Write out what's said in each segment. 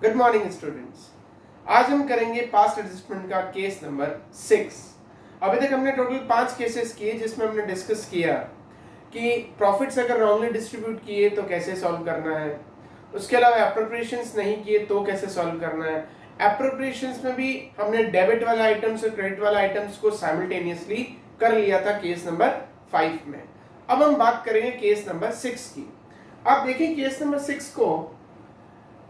Good morning students. आज हम करेंगे पास्ट एडजस्टमेंट का केस नंबर 6। अभी तक हमने टोटल 5 केसेस किए जिसमें हमने डिस्कस किया कि प्रॉफिट्स अगर रॉन्गली डिस्ट्रीब्यूट किए तो कैसे सॉल्व करना है, उसके अलावा एप्रोप्रिएशंस नहीं किए तो कैसे सॉल्व करना है। एप्रोप्रिएशंस में भी हमने डेबिट वाला आइटम्स और क्रेडिट वाला आइटम्स को साइमल्टेनियसली कर लिया था केस नंबर 5 में। अब हम बात करेंगे केस नंबर 6 की। अब देखिए केस नंबर 6 को,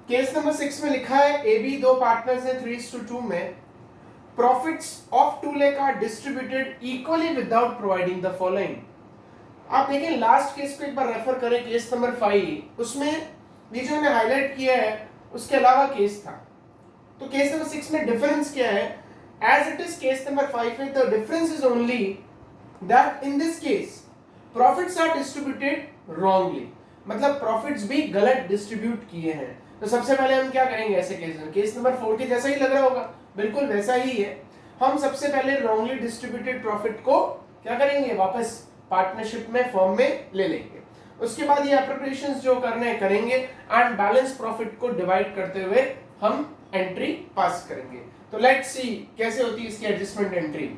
केस नंबर 6 में लिखा है ए बी दो पार्टनर्स हैं 3:2 में। Profits of 2 lakh are distributed equally without providing the following. आप देखें लास्ट केस को एक बार रेफर करें, केस नंबर 5, उसमें ये जो मैंने हाईलाइट किया है उसके अलावा केस था। तो केस नंबर 6 में डिफरेंस क्या है? As it is case number 5 में the difference is only that in this case profits are distributed wrongly, मतलब प्रॉफिट्स भी गलत डिस्ट्रीब्यूट किए हैं। तो सबसे पहले हम क्या करेंगे ऐसे केस में? केस नंबर 4 के जैसा ही लग रहा होगा, बिल्कुल वैसा ही है। हम सबसे पहले रॉन्गली डिस्ट्रीब्यूटेड प्रॉफिट को क्या करेंगे, वापस पार्टनरशिप में फॉर्म में ले लेंगे। उसके बाद ये एप्रोप्रिएशंस जो करने करेंगे एंड बैलेंस प्रॉफिट को डिवाइड करते हुए हम एंट्री पास करेंगे। तो लेट्स सी कैसे होती है इसकी एडजस्टमेंट एंट्री।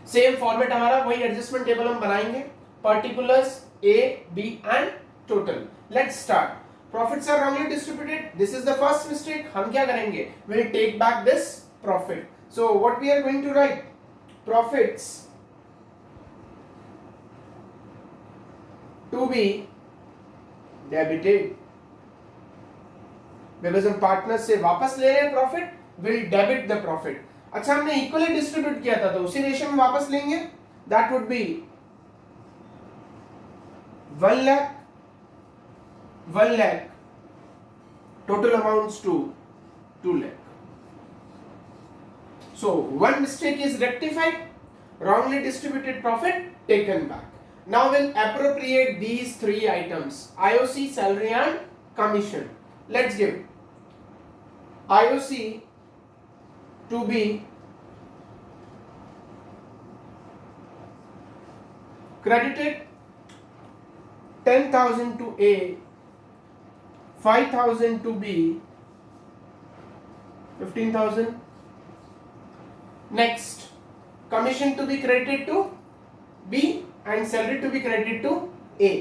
सेम फॉर्मेट हमारा, वही एडजस्टमेंट टेबल हम बनाएंगे, particulars A B and total. Let's start. Profits are wrongly distributed. This is the first mistake. हम क्या करेंगे? We'll take back this profit. So what we are going to write? Profits to be debited. Because हम partner से वापस ले रहे हैं profit, will debit the profit. अच्छा, हमने इक्वली डिस्ट्रीब्यूट किया था तो उसी रेशियो में वापस लेंगे। That would be 1 lakh, 1 lakh, total amounts to 2 lakh. So one mistake is rectified, wrongly distributed profit taken back. Now we'll appropriate these 3 items: IOC, salary and commission. Let's give IOC to be credited 10,000 to A, 5,000 to B, 15,000. Next, commission to be credited to B and salary to be credited to A.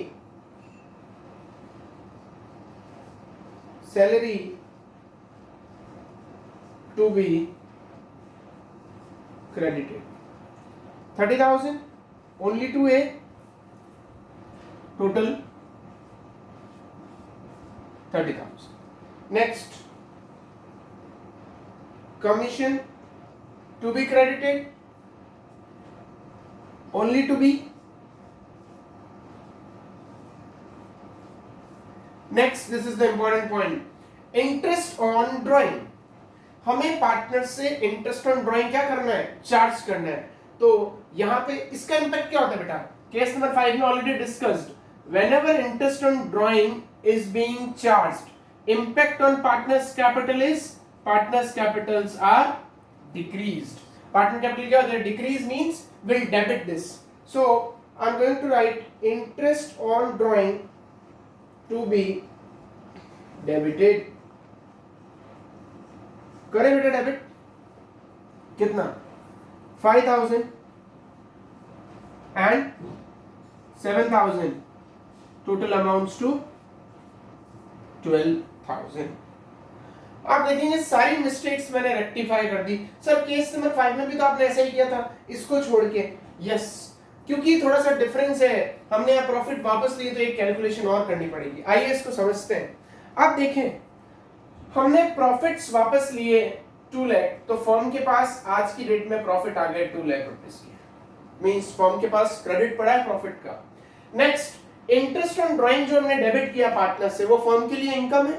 Salary to be credited 30,000 only to A, total 30,000. Next, commission to be credited only to B. Next, this is the important point, interest on drawing. हमें partner से interest on drawing क्या करना है? Charge करना है। तो यहाँ पे इसका इंपैक्ट क्या होता है बेटा? केस नंबर 5 में already discussed, whenever interest on drawing is being charged, impact on partners capital is, partners capitals are decreased. Partner capital क्या होता है? Decrease means will debit this. So I'm going to write interest on drawing to be debited. करें बेटा debit कितना? 5,000 and 7,000, total amounts to 12,000. आप देखेंगे सारी mistakes मैंने रेक्टिफाई कर दी। सर केस नंबर 5 में भी तो आपने ऐसा ही किया था, इसको छोड़ के। यस, क्योंकि थोड़ा सा डिफरेंस है, हमने यहाँ प्रॉफिट वापस लिए तो एक कैलकुलेशन और करनी पड़ेगी। आइए इसको समझते हैं। आप देखें, हमने प्रॉफिट्स वापस लिए 2 लाख, तो फर्म के पास आज की डेट में प्रॉफिट आ गया 2 लाख रुपीस की, मींस फर्म के पास क्रेडिट पड़ा है प्रॉफिट का। नेक्स्ट, इंटरेस्ट ऑन ड्राइंग जो हमने डेबिट किया पार्टनर से, वो फर्म के लिए इनकम है,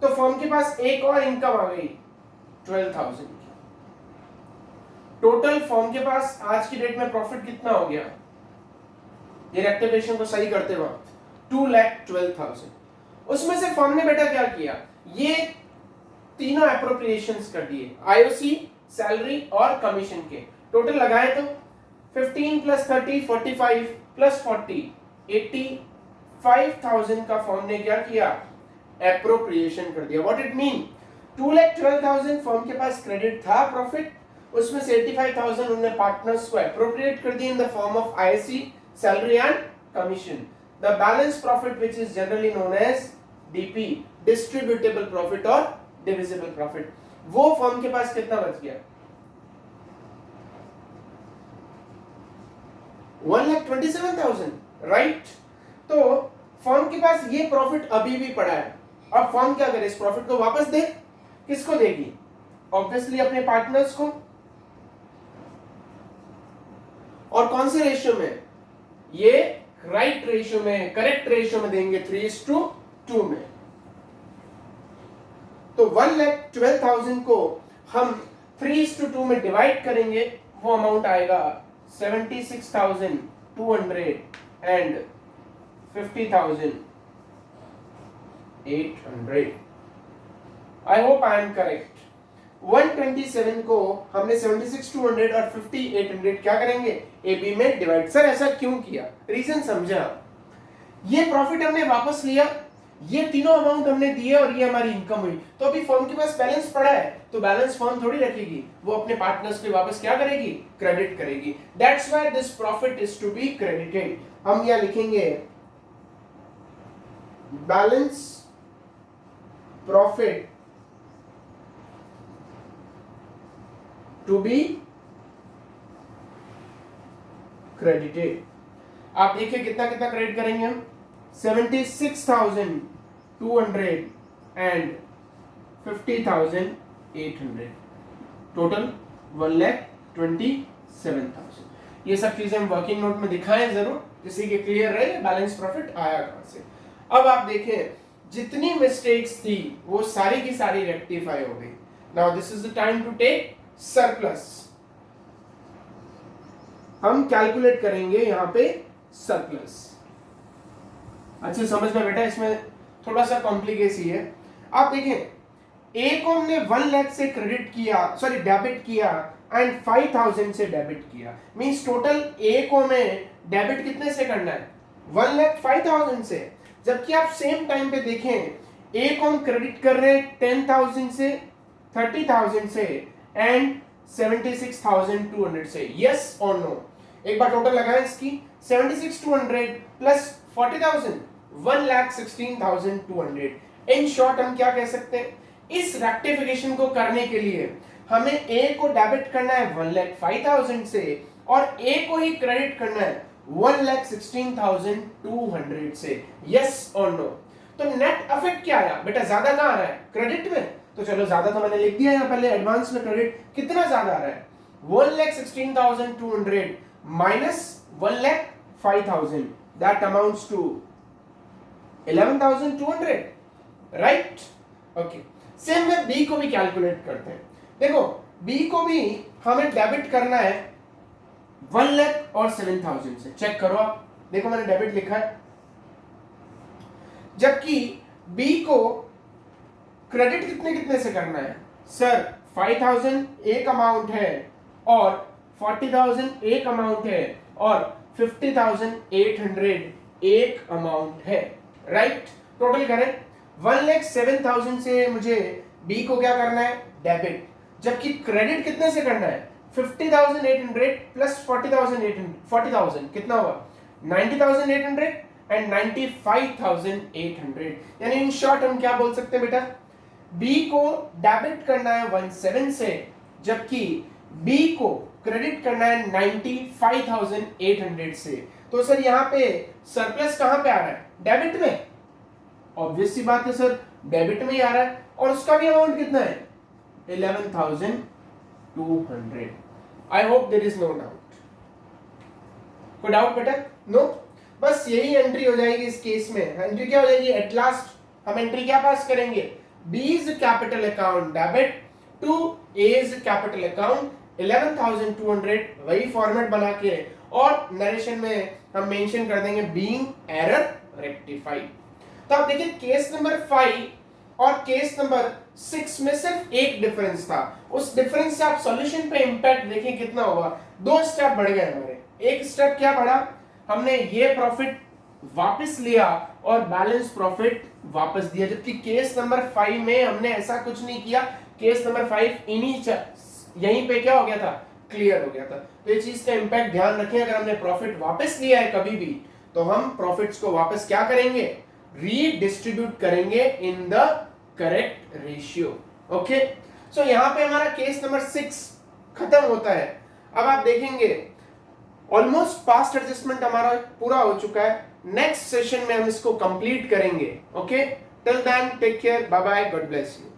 तो फर्म के पास एक और इनकम आ गई 12,000 की। टोटल फर्म के पास आज की डेट में प्रॉफिट कितना हो गया? ये रेक्टिफिकेशन को सही करते वक्त 2,12,000। उसमें से फर्म ने बेटा क्या किया? ये तीनों एप्रोप्रिएशंस कर दिए, आईओसी, सैलरी और कमीशन के। टोटल लगाए तो 15 प्लस 30 45 प्लस 40 85,000 का फर्म ने क्या किया? एप्रोप्रिएशन कर दिया। What it mean? 2,12,000 फर्म के पास क्रेडिट था प्रॉफिट, उसमें से 85,000 उन्होंने पार्टनर्स को एप्रोप्रिएट कर दी in the form of ISC salary and commission. The balance profit which is generally known as DP, distributable profit और डिविजिबल प्रॉफिट, वो फर्म के पास कितना बच गया? 1,27,000, राइट। तो फर्म के पास ये प्रॉफिट अभी भी पड़ा है। अब फर्म क्या करे? इस प्रॉफिट को वापस दे। किसको देगी? ऑब्वियसली अपने पार्टनर्स को। और कौन से रेशियो में? ये राइट रेशियो में, करेक्ट रेशियो में देंगे, 3:2 में। तो 1,12,000 को हम 3:2 में डिवाइड करेंगे, वो अमाउंट आएगा 76,200 and 50,800। I hope I am correct. 127 को हमने 76,200 और 50,800 क्या करेंगे? ए बी में डिवाइड। सर ऐसा क्यों किया? रीजन समझा। ये प्रॉफिट हमने वापस लिया, ये तीनों अमाउंट हमने दिए और ये हमारी इनकम हुई। तो अभी फर्म के पास बैलेंस पड़ा है, तो बैलेंस फर्म थोड़ी रखेगी, वो अपने पार्टनर्स के वापस क्या करेगी? क्रेडिट करेगी। That's why this profit is to be credited. हम यहां लिखेंगे balance profit to be credited. आप देखिए कितना कितना क्रेडिट करेंगे हम? 76,200 एंड 50,800, टोटल 1,27,000। ये सब चीजें हम वर्किंग नोट में दिखाएं जरूर, जिससे कि क्लियर रहे बैलेंस प्रॉफिट आया कहां से। अब आप देखें जितनी मिस्टेक्स थी वो सारी की सारी रेक्टिफाई हो गई। Now this is the time to take surplus. हम कैलकुलेट करेंगे यहां पे सरप्लस। अच्छे समझ में बेटा, इसमें थोड़ा सा कॉम्प्लिकेसी है। आप देखें ए को हमने 1 लाख से क्रेडिट किया, सॉरी डेबिट किया एंड 5,000 से डेबिट किया। मींस टोटल ए को हमें डेबिट कितने से करना है? 1,05,000 से। जबकि आप सेम टाइम पे देखें ए को हम क्रेडिट कर रहे हैं 10,000 से, 30,000 से एंड 76,200 से। यस और नो? एक बार टोटल लगाएं इसकी। 76,200 प्लस 40,000, 1,16,200। इन शॉर्ट हम क्या कह सकते हैं? इस रेक्टिफिकेशन को करने के लिए हमें ए को डेबिट करना है 1,05,000 से और ए को ही क्रेडिट करना है 1,16,200 से। यस और नो? तो नेट इफेक्ट क्या आया बेटा? ज्यादा कहां आ रहा है? क्रेडिट में। तो चलो ज्यादा तो मैंने लिख दिया यहां पहले एडवांस में। क्रेडिट कितना ज्यादा आ रहा है? 1,16,200 minus 1,05,000, that amounts to 11,200, right? Okay. Same में बी को भी कैलकुलेट करते हैं। देखो बी को भी हमें डेबिट करना है 1,07,000 से। चेक करो आप, देखो मैंने डेबिट लिखा है, जबकि बी को क्रेडिट कितने कितने से करना है? सर 5,000 एक अमाउंट है और 40,000 एक अमाउंट है और 50,800 एक अमाउंट है, राइट? टोटल करें 1,07,000 से मुझे बी को क्या करना है? डेबिट। जबकि क्रेडिट कितने से करना है? 50,800 प्लस 40,000 कितना हुआ? 90,800 एंड 95,800। यानी इन शॉर्ट हम क्या बोल सकते हैं बेटा? बी को डेबिट करना है 17 से, जबकि बी को क्रेडिट करना है 95,800 से। तो सर यहाँ पे सरप्लस कहां पे आ रहा है? डेबिट में। ऑब्वियस सी बात है सर, डेबिट में ही आ रहा है और उसका भी अमाउंट कितना है? 11,200। I hope there is no doubt. कोई डाउट बेटा? नो? बस यही एंट्री हो जाएगी इस केस में। एंट्री क्या हो जाएगी? एट लास्ट हम एंट्री क्या पास करेंगे? B's capital account debit to A's capital account 11,200, वही फॉर्मेट बना के और नरेशन में हम मेंशन कर देंगे बीइंग एरर रेक्टिफाइड। तो आप देखिए केस नंबर 5 और केस नंबर 6 में सिर्फ एक डिफरेंस था। उस डिफरेंस से आप सॉल्यूशन पे इंपैक्ट देखें कितना हुआ। 2 स्टेप बढ़ गए हमारे। एक स्टेप क्या बढ़ा? हमने ये प्रॉफिट वापस लिया और बैलेंस प्रॉफिट वापस दिया, जबकि केस नंबर 5 में हमने ऐसा कुछ नहीं किया। केस नंबर 5 यहीं पे क्या हो गया था, क्लियर हो गया था। तो ये चीज का इंपैक्ट ध्यान रखें, अगर हमने प्रॉफिट वापस लिया है कभी भी तो हम प्रॉफिट्स को वापस क्या करेंगे, रीडिस्ट्रीब्यूट करेंगे in the correct ratio. Okay, so यहां पे हमारा केस नंबर 6 खत्म होता है। अब आप देखेंगे ऑलमोस्ट पास्ट एडजस्टमेंट हमारा पूरा हो चुका है। नेक्स्ट सेशन में हम इसको कंप्लीट करेंगे। Okay, till then take care, bye bye, God bless you.